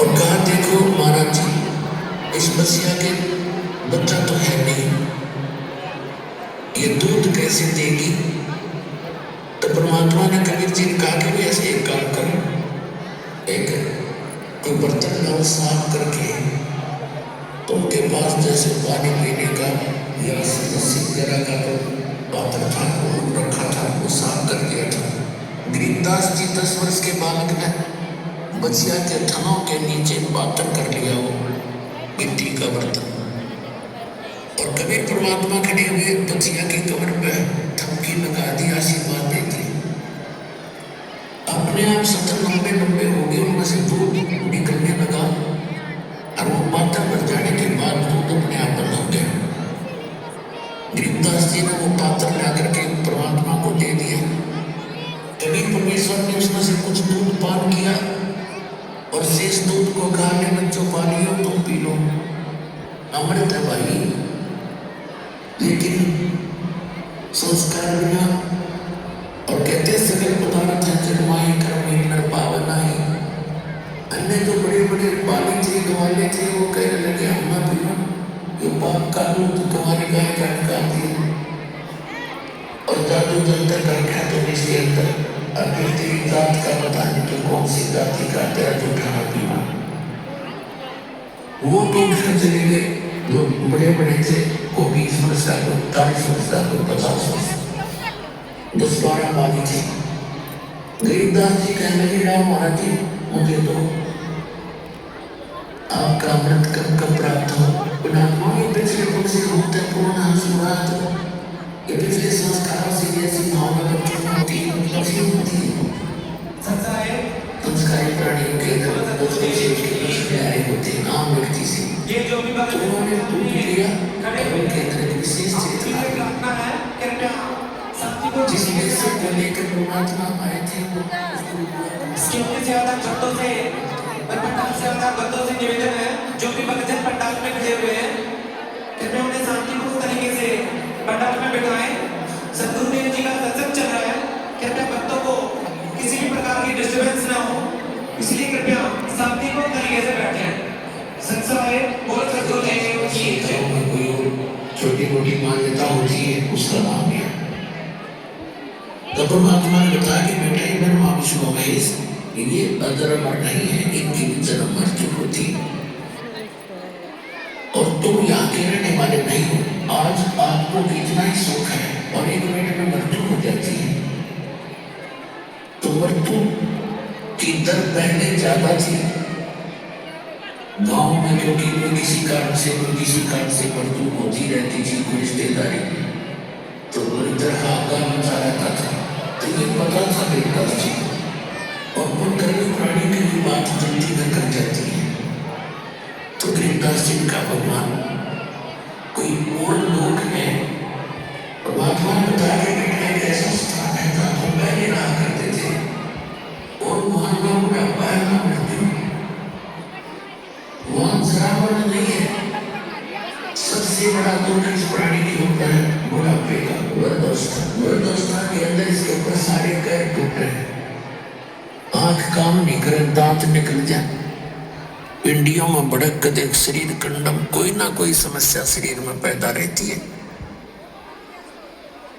और कहा देखो महाराज जी, इस बसिया के बच्चा तो है नहीं, ये दूध कैसे देगी? तो परमात्मा ने कबीर जी ने कहा कि ऐसे एक काम करो, एक कोई बर्तन लाओ साफ करके, तुमके पास जैसे पानी पीने का या लस्सी वगैरह का तो पात्र था वो रखा था, वो साफ कर दिया था। गरीबदास जी 10 वर्ष के बालक ने बचिया के थनों के नीचे पात्र कर लिया वो मिट्टी का बर्तन, और कबीर परमात्मा खड़े हुए बचिया की कमर पे थपकी लगा दी, आशीर्वाद दे दी। अपने आप सतर लंबे लंबे हो गए, उनमें से दूध निकलने लगा, और वो पात्र भर जाने के बाद दूध अपने आप बंद हो गया। गरीबदास जी ने वो पात्र ला करके परमात्मा को दे दिया। कबीर परमेश्वर ने उसमें से कुछ दूध पान किया और शेष दूध को कहा ले बच्चों पानी हो तुम पी लो, अमृत है भाई, लेकिन संस्कार बिना, और कहते सकल पदार्थ है जन्माए कर्म नर पावनाई। अन्य जो बड़े बड़े बाली थे गवाले थे वो कहने लगे हम ना पीना, ये पाप का दूध तुम्हारी गाय का निकालती है, और जादू जंतर कर रखा तो इसके अंदर अभी तेरी जात का पता नहीं तो कौन सी जाति का तेरा जो खाना पीना। वो तो उठकर चले गए जो बड़े बड़े थे, को 20 वर्ष का, को 40 वर्ष का, को 50 वर्ष, 10-12 बाली थे। गरीबदास जी कहने लगे राम महाराज जी मुझे तो आपका अमृत कब प्राप्त हो? ये पिछले पुरुष से होते पूर्ण हंसुरात, ये पिछले संस्कारों से ऐसी भावना बच्चों में होती है, संस्कारी प्राणियों के होते हैं आम व्यक्ति से, तो उन्होंने दूध लिया और उनके अंदर विशेष चेतना जिस वैसे को लेकर परमात्मा आए थे वो भक्तों से निवेदन है जो भी भक्तजन पंडाल में खड़े हुए हैं कृपया उन्हें शांतिपूर्ण तरीके से पंडाल में बिठाएं। सद्गुरुदेव जी का सत्संग चल रहा है, कृपया भक्तों को किसी भी प्रकार की डिस्टर्बेंस ना हो, इसलिए कृपया शांतिपूर्ण तरीके से बैठें। संसार बोल सद्गुरुदेव की जय। छोटी मोटी मान्यता होती है उसका नाम है। तो परमात्मा ने बताया कि बेटा ये ब्रह्मा विष्णु महेश ये अधर्मर नहीं है, इनकी भी जन्म मृत्यु होती, और तुम यहाँ के रहने वाले नहीं हो। आज आपको इतना ही सुख है और 1 मिनट में मृत्यु हो जाती है, तो मृत्यु की दर पहले ज्यादा थी गांव में, क्योंकि कोई किसी कारण से मृत्यु होती रहती थी, कोई रिश्तेदारी में, तो इधर हाहाकार मचा रहता था। तो ये पता था गरीबदास जी, और पुण्यकर्मी प्राणी की भी बात जल्दी कर जाती है। तो गरीबदास जी का भगवान कोई और लोग है, परमात्मा ने बताया कि एक ऐसा स्थान है जहाँ हम पहले रहा करते थे, और वहाँ ना बुढ़ापा है ना मृत्यु, वहाँ जरावर नहीं है। सबसे बड़ा दुख इस प्राणी की होता है बुढ़ापे का, वृद्धावस्था के अंदर इसके ऊपर सारे पैर टूट रहे, आंख काम नहीं करे, दांत निकल जाए, पिंडियों में भड़क देख, शरीर कंडम, कोई ना कोई समस्या शरीर में पैदा रहती है,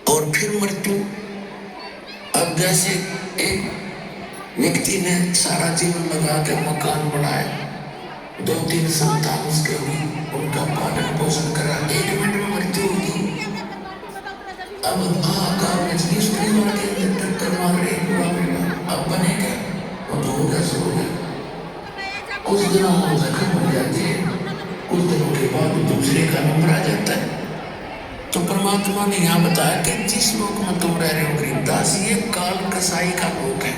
और फिर मृत्यु। अब जैसे एक व्यक्ति ने सारा जीवन लगा के मकान बनाया, 2-3 संतान उसके हुई, उनका पालन पोषण करा, 1 मिनट में मृत्यु होगी। अब हाहाकार इस परिवार के अंदर टक्कर मार रहे बुढ़ापे में, अब बनेगा और हो गया सो गया। कुछ दिनों में जख्म हो जाती है, कुछ दिनों के बाद दूसरे का नंबर आ जाता है। तो परमात्मा ने यहाँ बताया कि जिस लोक में तुम रह रहे हो गरीबदास, ये काल कसाई का लोक है,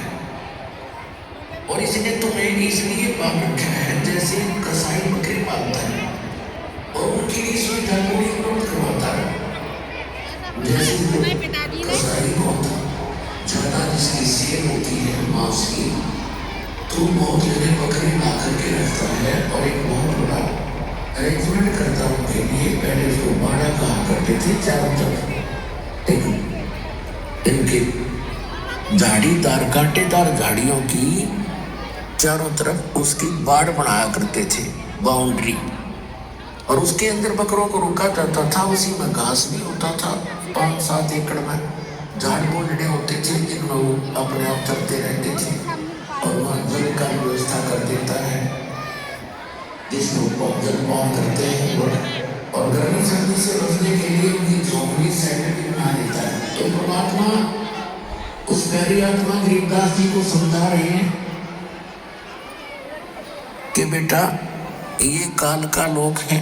और इसने तुम्हें इसलिए पाल रखा है जैसे कसाई बकरी पालता है और उनकी सुविधा को उपलब्ध करवाता है। जैसे कसाई बहुत ज्यादा जिसकी सेल होती है मांस की, तो बहुत जगह बकरी ला करके रखता है और एक बहुत बड़ा अरेंजमेंट करता है उनके लिए। पहले उसको बाड़ा कहा करते थे, चारों तरफ इनके झाड़ीदार कांटेदार झाड़ियों की चारों तरफ उसकी बाड़ बनाया करते थे, बाउंड्री, और उसके अंदर बकरों को रोका जाता था। उसी में घास भी होता था, 5-7 एकड़ में झाड़ बोलने होते थे जिनमें वो अपने आप चलते रहते थे। और वहाँ जल का व्यवस्था कर देता है जिसको जलपान करते हैं, और गर्मी सर्दी से बचने के लिए उनकी झोंपड़ी सेट भी बना देता है। तो परमात्मा उस प्यारी आत्मा गरीबदास जी को समझा रहे हैं कि बेटा ये काल का लोक है,